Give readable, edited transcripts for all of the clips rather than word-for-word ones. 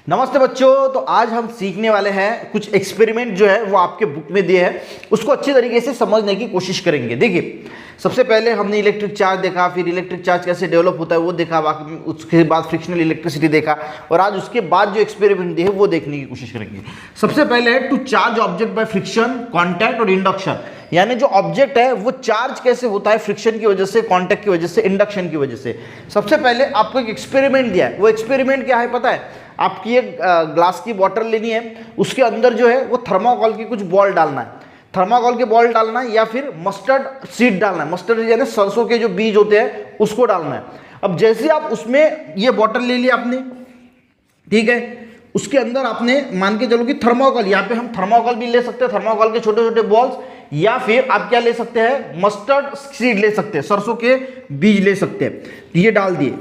नमस्ते बच्चों। तो आज हम सीखने वाले हैं कुछ एक्सपेरिमेंट जो है वो आपके बुक में दिए हैं, उसको अच्छी तरीके से समझने की कोशिश करेंगे। देखिए, सबसे पहले हमने इलेक्ट्रिक चार्ज देखा, फिर इलेक्ट्रिक चार्ज कैसे डेवलप होता है वो देखा, बाकी उसके बाद फ्रिक्शनल इलेक्ट्रिसिटी देखा, और आज उसके बाद जो एक्सपेरिमेंट दिए वो देखने की कोशिश करेंगे। सबसे पहले है to charge object by friction, contact और इंडक्शन। यानी जो ऑब्जेक्ट है वो चार्ज कैसे होता है, फ्रिक्शन की वजह से, कांटेक्ट की वजह से, इंडक्शन की वजह से। सबसे पहले आपको एक एक्सपेरिमेंट दिया है, वो एक्सपेरिमेंट क्या है पता है? आपकी एक ग्लास की बॉटल लेनी है, उसके अंदर जो है वो थर्माकोल की कुछ बॉल डालना है, थर्माकोल के बॉल डालना है, या फिर मस्टर्ड सीड डालना है। मस्टर्ड यानी सरसों के जो बीज होते हैं उसको डालना है। अब जैसे आप उसमें ये बॉटल ले लिया आपने, ठीक है, उसके अंदर आपने मान के चलो कि थर्माकोल, यहाँ पे हम थर्माकोल भी ले सकते हैं, थर्माकोल के छोटे छोटे बॉल्स, या फिर आप क्या ले सकते हैं, मस्टर्ड सीड ले सकते हैं, सरसों के बीज ले सकते हैं। ये डाल दिए।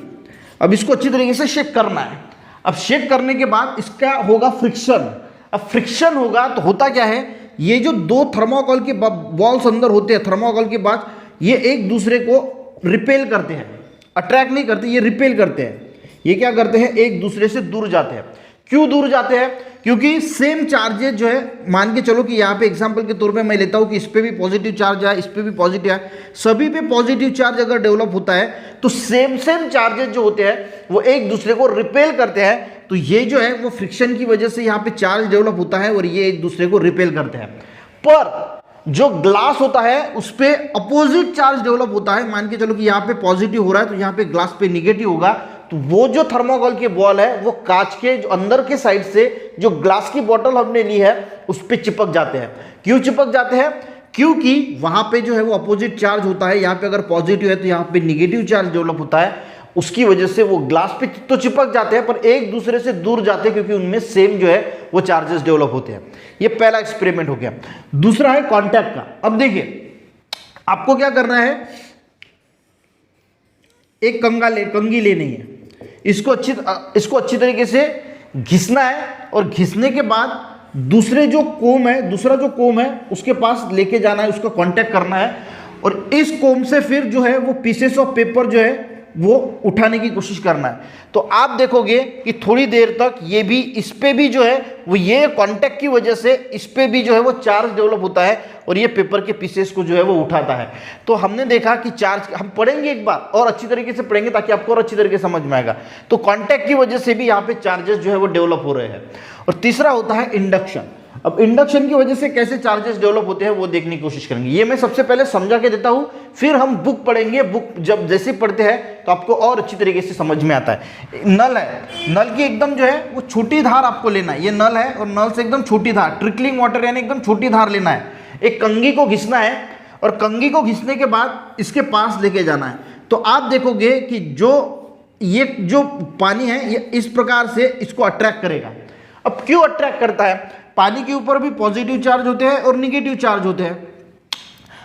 अब इसको अच्छी तरीके से शेक करना है। अब शेक करने के बाद इसका होगा फ्रिक्शन। अब फ्रिक्शन होगा तो होता क्या है, ये जो दो थर्माकोल के बॉल्स अंदर होते हैं, थर्माकोल के बाद ये एक दूसरे को रिपेल करते हैं, अट्रैक्ट नहीं करते, ये रिपेल करते हैं। ये क्या करते हैं, एक दूसरे से दूर जाते हैं। क्यों दूर जाते हैं? क्योंकि सेम चार्जेज जो है, मान के चलो कि यहाँ पे एग्जांपल के तौर पे मैं लेता हूँ कि इस पे भी पॉजिटिव चार्ज है, इस पे भी पॉजिटिव है, सभी पे पॉजिटिव चार्ज अगर डेवलप होता है तो सेम चार्जेज जो होते हैं वो एक दूसरे को रिपेल करते हैं। तो ये जो है वो फ्रिक्शन की वजह से यहाँ पे चार्ज डेवलप होता है और ये एक दूसरे को रिपेल करते हैं। पर जो ग्लास होता है उस पे अपोजिट चार्ज डेवलप होता है। मान के चलो कि यहाँ पे पॉजिटिव हो रहा है तो यहाँ पे ग्लास पे निगेटिव होगा, तो वो जो थर्माकोल के बॉल है वो कांच के जो अंदर के साइड से जो ग्लास की बोतल हमने ली है उस पे चिपक जाते हैं। क्यों चिपक जाते हैं? क्योंकि वहां पे जो है वो अपोजिट चार्ज होता है। यहाँ पे अगर पॉजिटिव है तो यहाँ पे निगेटिव चार्ज डेवलप होता है, उसकी वजह से वो ग्लास पे तो चिपक जाते हैं पर एक दूसरे से दूर जाते हैं, क्योंकि उनमें सेम जो है वो चार्जेस डेवलप होते हैं। ये पहला एक्सपेरिमेंट हो गया। दूसरा है कांटेक्ट का। अब देखिए, आपको क्या करना है, एक कंघी लेनी है, इसको अच्छी तरीके से घिसना है, और घिसने के बाद दूसरा जो कोम है उसके पास लेके जाना है, उसको कांटेक्ट करना है, और इस कोम से फिर जो है वो पीसेस ऑफ पेपर जो है वो उठाने की कोशिश करना है। तो आप देखोगे कि थोड़ी देर तक ये भी, इस पे भी जो है वो, ये कांटेक्ट की वजह से इस पे भी जो है वो चार्ज डेवलप होता है और ये पेपर के पीसेस को जो है वो उठाता है। तो हमने देखा कि चार्ज, हम पढ़ेंगे एक बार और अच्छी तरीके से पढ़ेंगे ताकि आपको और अच्छी तरीके से समझ में आएगा। तो कांटेक्ट की वजह से भी यहाँ पे चार्जेस जो है वो डेवलप हो रहे हैं। और तीसरा होता है इंडक्शन। अब इंडक्शन की वजह से कैसे चार्जेस डेवलप होते हैं वो देखने की कोशिश करेंगे। ये मैं सबसे पहले समझा के देता हूं, फिर हम बुक पढ़ेंगे। बुक जब जैसे पढ़ते हैं तो आपको और अच्छी तरीके से समझ में आता है। नल है, नल की एकदम जो है वो छोटी धार आपको लेना है। ये नल है और नल से एकदम छोटी धार, ट्रिकलिंग वाटर यानी एकदम छोटी धार लेना है। एक कंघी को घिसना है और कंघी को घिसने के बाद इसके पास लेके जाना है। तो आप देखोगे कि ये जो पानी है ये इस प्रकार से इसको अट्रैक्ट करेगा। अब क्यों अट्रैक्ट करता है? पानी के ऊपर भी पॉजिटिव चार्ज होते हैं और निगेटिव चार्ज होते हैं।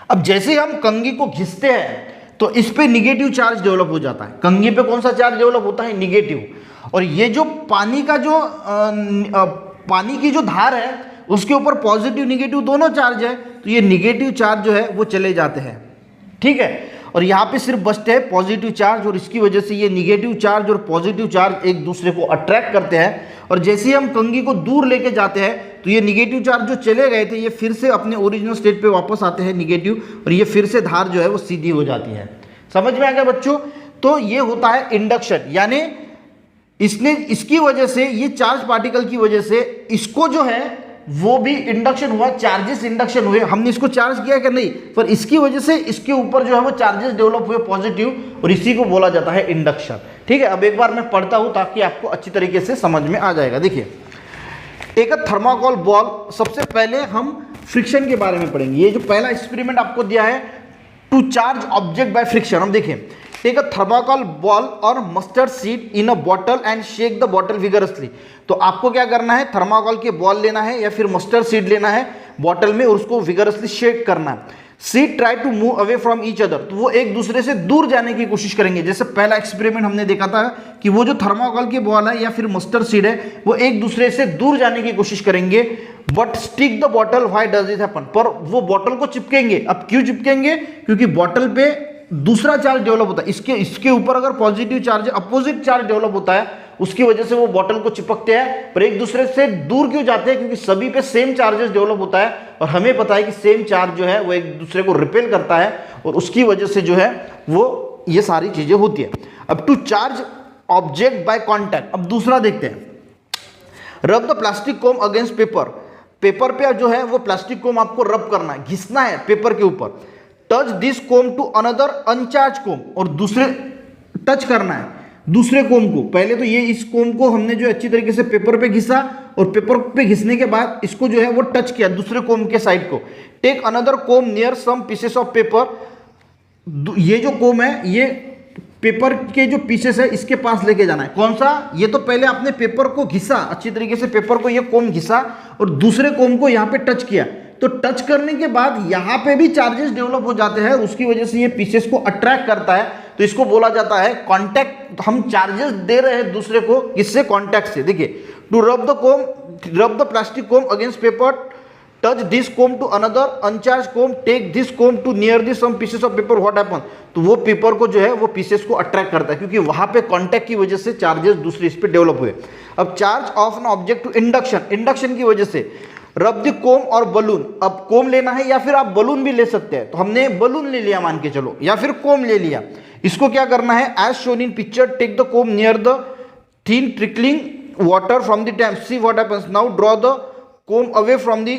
अब जैसे हम कंघी को घिसते हैं तो इस पे निगेटिव चार्ज डेवलप हो जाता है। कंघी पे कौन सा चार्ज डेवलप होता है? निगेटिव। और ये जो पानी की जो धार है उसके ऊपर पॉजिटिव निगेटिव दोनों चार्ज है, तो ये निगेटिव चार्ज जो है वो चले जाते हैं, ठीक है। और यहाँ पे सिर्फ बचते हैं पॉजिटिव चार्ज, और इसकी वजह से ये निगेटिव चार्ज और पॉजिटिव चार्ज एक दूसरे को अट्रैक्ट करते हैं। और जैसे ही हम कंघी को दूर लेके जाते हैं तो ये निगेटिव चार्ज जो चले गए थे ये फिर से अपने ओरिजिनल स्टेट पे वापस आते हैं निगेटिव, और ये फिर से धार जो है वो सीधी हो जाती है। समझ में आ गया बच्चों? तो ये होता है इंडक्शन। यानी इसकी वजह से, ये चार्ज पार्टिकल की वजह से इसको जो है वो भी इंडक्शन हुआ, चार्जेस इंडक्शन हुए। हमने इसको चार्ज किया कि नहीं, पर इसकी वजह से इसके ऊपर जो है वो चार्जेस डेवलप हुए पॉजिटिव, और इसी को बोला जाता है इंडक्शन, ठीक है। अब एक बार मैं पढ़ता हूं ताकि आपको अच्छी तरीके से समझ में आ जाएगा। देखिए, एक थर्माकोल बॉल, सबसे पहले हम फ्रिक्शन के बारे में पढ़ेंगे। ये जो पहला एक्सपेरिमेंट आपको दिया है, to charge object by friction. हम देखें, टेक अ थर्माकोल बॉल और mustard seed in a bottle and shake the bottle vigorously. तो आपको क्या करना है, थर्माकोल के बॉल लेना है या फिर मस्टर्ड सीड लेना है बॉटल में, और उसको विगरसली शेक करना है। Seed try to move away from each other, तो वो एक दूसरे से दूर जाने की कोशिश करेंगे। जैसे पहला एक्सपेरिमेंट हमने देखा था कि वो जो थर्माकोल की बॉल है या फिर मस्टर्ड सीड है वो एक दूसरे से दूर जाने की कोशिश करेंगे। But stick the bottle, why does it happen? पर वो बॉटल को चिपकेंगे। अब क्यों चिपकेंगे? क्योंकि बॉटल पे दूसरा चार्ज डेवलप होता है, इसके ऊपर अगर positive charge opposite charge develop होता है, उसकी वजह से वो बॉटल को चिपकते हैं, पर एक दूसरे से दूर क्यों जाते हैं? क्योंकि सभी पे सेम चार्जेस डेवलप होता है और हमें पता है कि सेम चार्ज जो है वो एक दूसरे को रिपेल करता है और उसकी वजह से जो है वो ये सारी चीजें होती है। अब to charge object by contact, अब दूसरा देखते हैं। Rub the plastic comb against paper, paper पे जो है वो प्लास्टिक कोम आपको रब करना है, घिसना है पेपर के ऊपर। Touch this comb to another अनचार्ज comb, और दूसरे टच करना है दूसरे कोम को। पहले तो ये इस कोम को हमने जो अच्छी तरीके से पेपर पे घिसा और पेपर पे घिसने के बाद इसको जो है वो टच किया दूसरे कोम के साइड को। Take another comb near some pieces of paper, ये जो कोम है ये पेपर के जो पीसेस है इसके पास लेके जाना है। कौन सा? ये तो पहले आपने पेपर को घिसा अच्छी तरीके से, पेपर को ये कोम घिसा और दूसरे कोम को यहाँ पे टच किया, तो टच करने के बाद यहाँ पे भी चार्जेस डेवलप हो जाते हैं, उसकी वजह से ये पीसेस को अट्रैक्ट करता है, तो इसको बोला जाता है कॉन्टैक्ट। हम चार्जेस दे रहे हैं दूसरे को, किससे? कॉन्टैक्ट से। देखिए, to rub the plastic comb against paper, touch this comb to another अनचार्ज comb, take this comb to near this some pieces of paper, what happen? तो वो पेपर को जो है वो पीसेस को अट्रैक्ट करता है, क्योंकि वहां पे कॉन्टैक्ट की वजह से चार्जेस दूसरी इस पे डेवलप हुए। अब charge of an object to induction, induction की वजह से रब द कोम और बलून, अब कोम लेना है या फिर आप बलून भी ले सकते हैं, तो हमने बलून ले लिया मान के चलो, या फिर कोम ले लिया। इसको क्या करना है? As shown in picture, take the comb near the thin trickling water from the tank, see what happens, now draw the comb away from the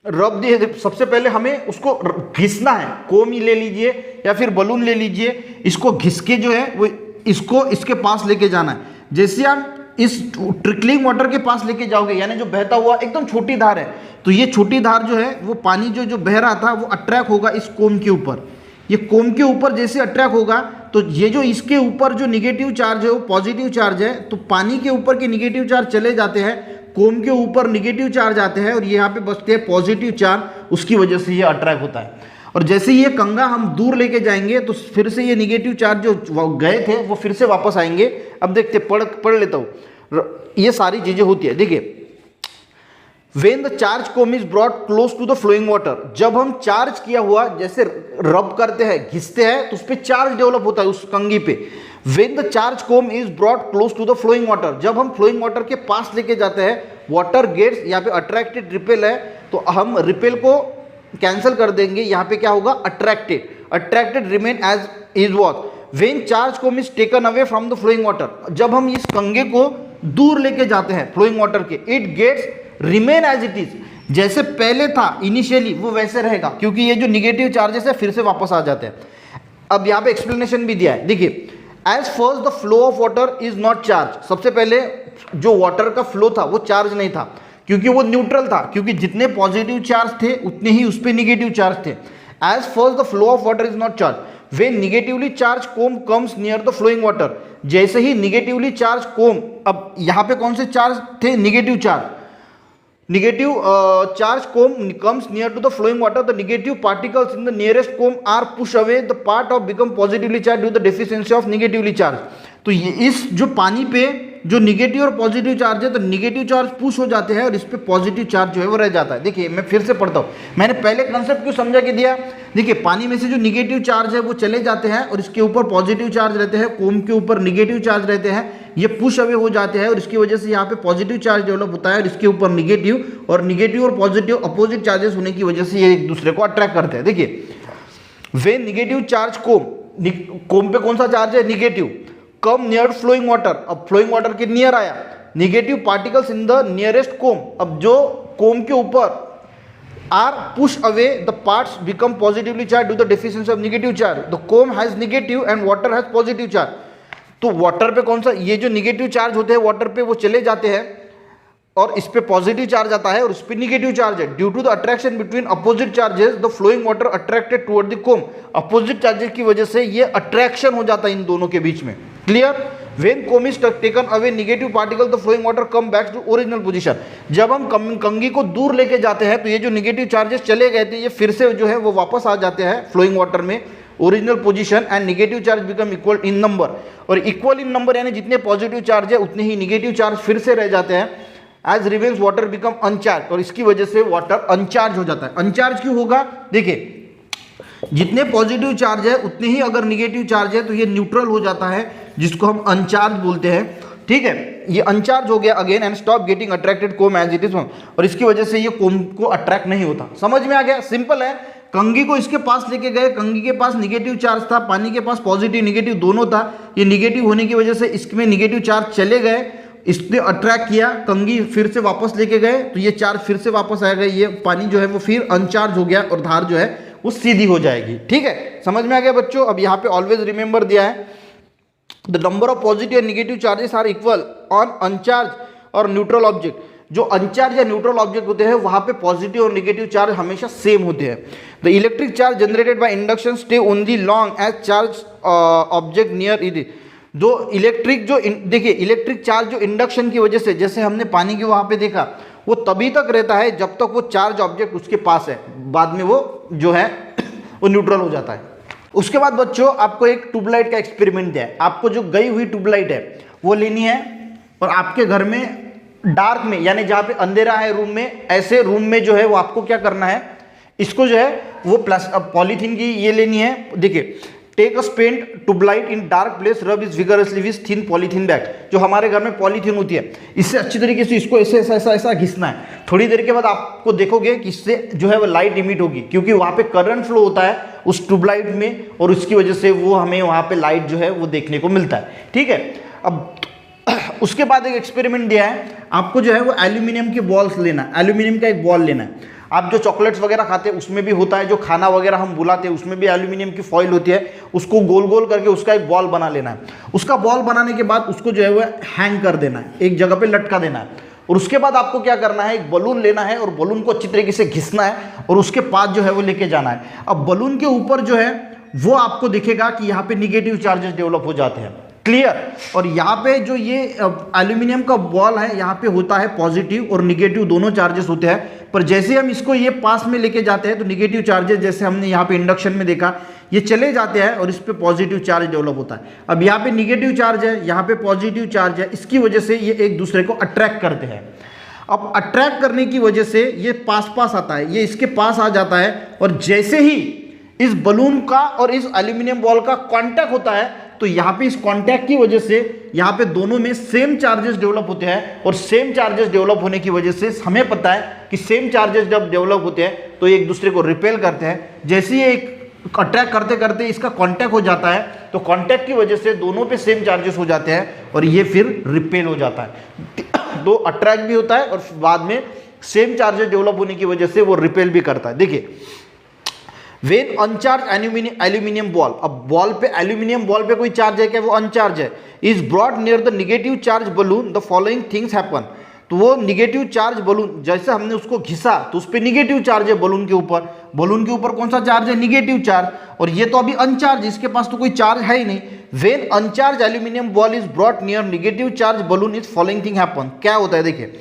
rub the. सबसे पहले हमें उसको घिसना है, कोम ही ले लीजिए या फिर बलून ले लीजिए, इसको घिस के जो है वो इसको इसके पास लेके जाना है। जैसे आप इस ट्रिकलिंग वाटर के पास लेके जाओगे, यानी जो बहता हुआ एकदम छोटी धार है, तो ये छोटी धार जो है वो पानी जो बह रहा था वो अट्रैक्ट होगा इस कोम के ऊपर। ये कोम के ऊपर जैसे अट्रैक्ट होगा तो ये जो इसके ऊपर जो निगेटिव चार्ज है वो पॉजिटिव चार्ज है, तो पानी के ऊपर के निगेटिव चार्ज चले जाते हैं, कोम के ऊपर निगेटिव चार्ज आते हैं और यहाँ पे बचते हैं पॉजिटिव चार्ज, उसकी वजह से ये अट्रैक्ट होता है। और जैसे ये कंगा हम दूर लेके जाएंगे तो फिर से ये निगेटिव चार्ज जो गए थे वो फिर से वापस आएंगे। अब देखते पढ़ लेता हूँ, ये सारी चीजें होती है। देखिए, When the charge comb is brought close to the flowing water, जब हम चार्ज किया हुआ जैसे रब करते हैं, घिसते हैं, तो उस पर चार्ज डेवलप होता है उस कंगी पे। When the charge comb is brought close to the flowing water, जब हम फ्लोइंग वाटर के पास लेके जाते हैं, वाटर गेट्स, यहाँ पे अट्रैक्टेड रिपेल है, तो हम रिपेल को कैंसिल कर देंगे, यहाँ पे क्या होगा? Attracted remain as is what. When charge comb is taken away from the flowing water, जब हम इस कंगे को दूर लेके जाते हैं फ्लोइंग वाटर के, it gets remain as it is, जैसे पहले था इनिशियली वो वैसे रहेगा, क्योंकि ये जो निगेटिव चार्जेस है फिर से वापस आ जाते हैं। अब यहाँ पे एक्सप्लेनेशन भी दिया है, देखिए, as first the flow of water is not charge, सबसे पहले जो वाटर का फ्लो था वो चार्ज नहीं था, क्योंकि वो न्यूट्रल था, क्योंकि जितने पॉजिटिव चार्ज थे उतने ही उस पर निगेटिव चार्ज थे। As first the flow of water is not charge, way negatively charge comb comes near the flowing water, जैसे ही निगेटिवली चार्ज कोम, अब यहाँ पे कौन से चार्ज थे? Negative charge. Negative charge comb comes near to the flowing water, the negative particles in the nearest comb are pushed away, the part of become positively charged due to the deficiency of negatively charged। तो ये इस जो पानी पे जो negative और positive charge है, तो निगेटिव चार्ज पुश हो जाते हैं और इस पे पॉजिटिव चार्ज जो है वो रह जाता है। देखिए, मैं फिर से पढ़ता हूँ, मैंने पहले कंसेप्ट क्यों समझा के दिया। देखिए, पानी में से जो निगेटिव चार्ज है वो चले जाते हैं और इसके ऊपर पॉजिटिव चार्ज रहते हैं, कोम के ऊपर निगेटिव चार्ज रहते हैं, ये पुश अवे हो जाते हैं और इसकी वजह से यहाँ पे पॉजिटिव चार्ज डेवलप होता है और इसके ऊपर निगेटिव और पॉजिटिव अपोजिट चार्जेस होने की वजह से ये एक दूसरे को अट्रैक्ट करते हैं। देखिए, वे निगेटिव चार्ज कोम पे कौन सा चार्ज है? Negative. Come near flowing water, अब फ्लोइंग वाटर के नियर आया, negative particles in the nearest comb, अब जो कोम के ऊपर are push away, the parts become positively charge due the deficiency of negative charge, the comb has negative and water has positive charge. तो water पे कौन सा? ये जो निगेटिव चार्ज होते हैं वाटर पे वो चले जाते हैं और इस पे पॉजिटिव चार्ज आता है और इस पे निगेटिव चार्ज है। Due to the attraction between opposite charges, the flowing water attracted toward the comb, opposite charges की वजह से ये अट्रैक्शन हो जाता है इन दोनों के बीच में। Clear? When comb is taken away, negative particles, the flowing water come back to original position। जब हम कंगी को दूर लेके जाते हैं तो ये जो निगेटिव चार्जेस चले गए थे ये फिर से जो है वो वापस आ जाते हैं फ्लोइंग वाटर में original position, and negative charge become equal in number, और इक्वल इन नंबर यानी जितने पॉजिटिव चार्ज है उतने ही निगेटिव चार्ज फिर से रह जाते हैं। As remains water become uncharge, और इसकी वजह से वाटर अनचार्ज हो जाता है। अनचार्ज क्यों होगा? देखिए, जितने पॉजिटिव चार्ज है उतने ही अगर निगेटिव चार्ज है तो ये न्यूट्रल हो जाता है, जिसको हम अनचार्ज बोलते हैं। ठीक है, ये अनचार्ज हो गया again and stop getting attracted comb as it is, और इसकी वजह से ये कोम को अट्रैक्ट नहीं होता। समझ में आ गया? सिंपल है। कंघी को इसके पास लेके गए, कंघी के पास निगेटिव चार्ज था, पानी के पास पॉजिटिव निगेटिव दोनों था। ये निगेटिव होने की वजह से इसमें निगेटिव चार्ज चले गए, इसने अट्रैक्ट किया, कंघी फिर से वापस लेके गए तो ये चार्ज फिर से वापस आएगा, ये पानी जो है वो फिर अनचार्ज हो गया और धार जो है वो सीधी हो जाएगी। ठीक है, समझ में आ गया बच्चों? अब यहाँ पे ऑलवेज रिमेंबर दिया है the number of positive and negative charges are equal on uncharge और न्यूट्रल ऑब्जेक्ट। जो अनचार्ज या न्यूट्रल ऑब्जेक्ट होते हैं वहां पे पॉजिटिव और निगेटिव चार्ज हमेशा सेम होते हैं। The electric charge generated by induction stay only long as charge object near it. जो इलेक्ट्रिक देखिए इलेक्ट्रिक चार्ज जो इंडक्शन की वजह से, जैसे हमने पानी के वहां पे देखा, वो तभी तक रहता है जब तक वो चार्ज ऑब्जेक्ट उसके पास है, बाद में वो जो है वो न्यूट्रल हो जाता है। उसके बाद बच्चों आपको एक ट्यूबलाइट का एक्सपेरिमेंट दिया है। आपको जो गई हुई ट्यूबलाइट है वो लेनी है और आपके घर में डार्क में, यानी जहां पे अंधेरा है रूम में, ऐसे रूम में जो है वो आपको क्या करना है, इसको जो है वो पॉलीथीन की ये लेनी है। देखिए, take a spent tubelight in dark place, rub is vigorously with thin polythene bag. जो हमारे घर में पॉलीथीन होती है, इससे अच्छी तरीके से इसको ऐसे ऐसा ऐसा घिसना है। थोड़ी देर के बाद आपको देखोगे कि इससे जो है वो लाइट इमिट होगी, क्योंकि वहां पे करंट फ्लो होता है उस ट्यूबलाइट में और उसकी वजह से वो हमें वहां पे लाइट जो है वो देखने को मिलता है। ठीक है, अब उसके बाद एक एक्सपेरिमेंट दिया है आपको, जो है वो एल्यूमिनियम के बॉल्स लेना है, एल्यूमिनियम का एक बॉल लेना है। आप जो चॉकलेट्स वगैरह खाते हैं उसमें भी होता है, जो खाना वगैरह हम बुलाते हैं उसमें भी एल्यूमिनियम की फॉइल होती है, उसको गोल गोल करके उसका एक बॉल बना लेना है। उसका बॉल बनाने के बाद उसको जो है वो हैंग कर देना है, एक जगह पे लटका देना है। और उसके बाद आपको क्या करना है, एक बलून लेना है और बलून को अच्छी तरीके से घिसना है और उसके पास जो है वो लेके जाना है। अब बलून के ऊपर जो है वो आपको दिखेगा कि यहाँ पे निगेटिव चार्जेस डेवलप हो जाते हैं। क्लियर? और यहाँ पे जो ये एल्यूमिनियम का बॉल है, यहाँ पे होता है पॉजिटिव और निगेटिव दोनों चार्जेस होते हैं। पर जैसे हम इसको ये पास में लेके जाते हैं तो निगेटिव चार्जेस, जैसे हमने यहाँ पे इंडक्शन में देखा, ये चले जाते हैं और इस पे पॉजिटिव चार्ज डेवलप होता है। अब यहाँ पे निगेटिव चार्ज है, यहाँ पे पॉजिटिव चार्ज है, इसकी वजह से ये एक दूसरे को अट्रैक्ट करते हैं। अब अट्रैक्ट करने की वजह से ये पास पास आता है, ये इसके पास आ जाता है और जैसे ही इस बलून का और इस एल्यूमिनियम बॉल का कांटेक्ट होता है तो यहाँ पे इस कांटेक्ट की वजह से यहाँ पे दोनों में सेम चार्जेस डेवलप होते हैं और सेम चार्जेस डेवलप होने की वजह से हमें पता है कि सेम चार्जेस जब डेवलप होते हैं तो एक दूसरे को रिपेल करते हैं। जैसे ही एक अट्रैक्ट करते करते इसका कांटेक्ट हो जाता है तो कांटेक्ट की वजह से दोनों पे सेम चार्जेस हो जाते हैं और ये फिर रिपेल हो जाता है। तो अट्रैक्ट भी होता है और बाद में सेम चार्जेस डेवलप होने की वजह से वो रिपेल भी करता है। देखिए, वेन अनचार्ज एल्यूमिनियम बॉल, अब बॉल पे एल्यूमिनियम बॉल पे कोई चार्ज है क्या, वो अनचार्ज है, is brought near the negative charge balloon the following things happen. तो वो निगेटिव चार्ज बलून, जैसे हमने उसको घिसा तो उस पर निगेटिव चार्ज है बलून के ऊपर, बलून के ऊपर कौन सा चार्ज है, निगेटिव चार्ज, और ये तो अभी अनचार्ज, इसके पास तो कोई चार्ज है ही नहीं। When अनचार्ज aluminium ball is brought near negative charge balloon is following thing happen. क्या होता है, देखिए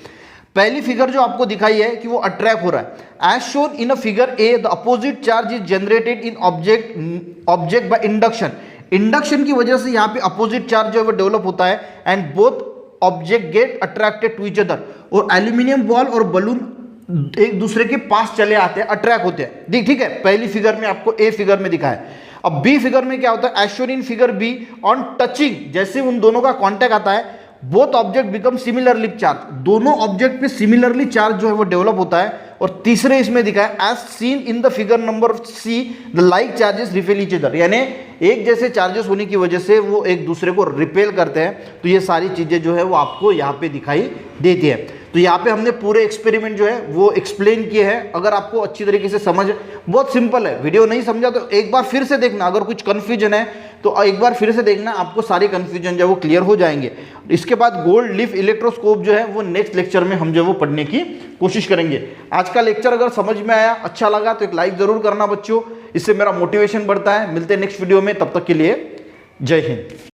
पहली फिगर जो आपको दिखाई है कि वो अट्रैक्ट हो रहा है। As shown in a figure A, the opposite charge is generated in object by induction. Induction की वजह से यहाँ पे अपोजिट चार्ज जो है वो डेवलप होता है and both object get attracted to each other. और एल्यूमिनियम बॉल और बलून एक दूसरे के पास चले आते हैं, अट्रैक्ट होते हैं। ठीक है, पहली फिगर में आपको ए फिगर में दिखा है। अब बी फिगर में क्या होता है, as shown in figure B, on touching, जैसे उन दोनों का कॉन्टैक्ट आता है, both object become similarly charge, दोनों ऑब्जेक्ट पे सिमिलरली चार्ज जो है वो डेवलप होता है। और तीसरे इसमें दिखा है, as seen in the figure number C, the like charges repel each other, यानी एक जैसे चार्जेस होने की वजह से वो एक दूसरे को रिपेल करते हैं। तो ये सारी चीजें जो है वो आपको यहाँ पे दिखाई देती है। तो यहाँ पे हमने पूरे एक्सपेरिमेंट जो है वो एक्सप्लेन किए हैं। अगर आपको अच्छी तरीके से समझ, बहुत सिंपल है, वीडियो नहीं समझा तो एक बार फिर से देखना, अगर कुछ कंफ्यूजन है तो एक बार फिर से देखना, आपको सारे कंफ्यूजन जो है वो क्लियर हो जाएंगे। इसके बाद गोल्ड लीफ इलेक्ट्रोस्कोप जो है वो नेक्स्ट लेक्चर में हम जो है वो पढ़ने की कोशिश करेंगे। आज का लेक्चर अगर समझ में आया, अच्छा लगा तो एक लाइक जरूर करना बच्चों, इससे मेरा मोटिवेशन बढ़ता है। मिलते हैं नेक्स्ट वीडियो में, तब तक के लिए जय हिंद।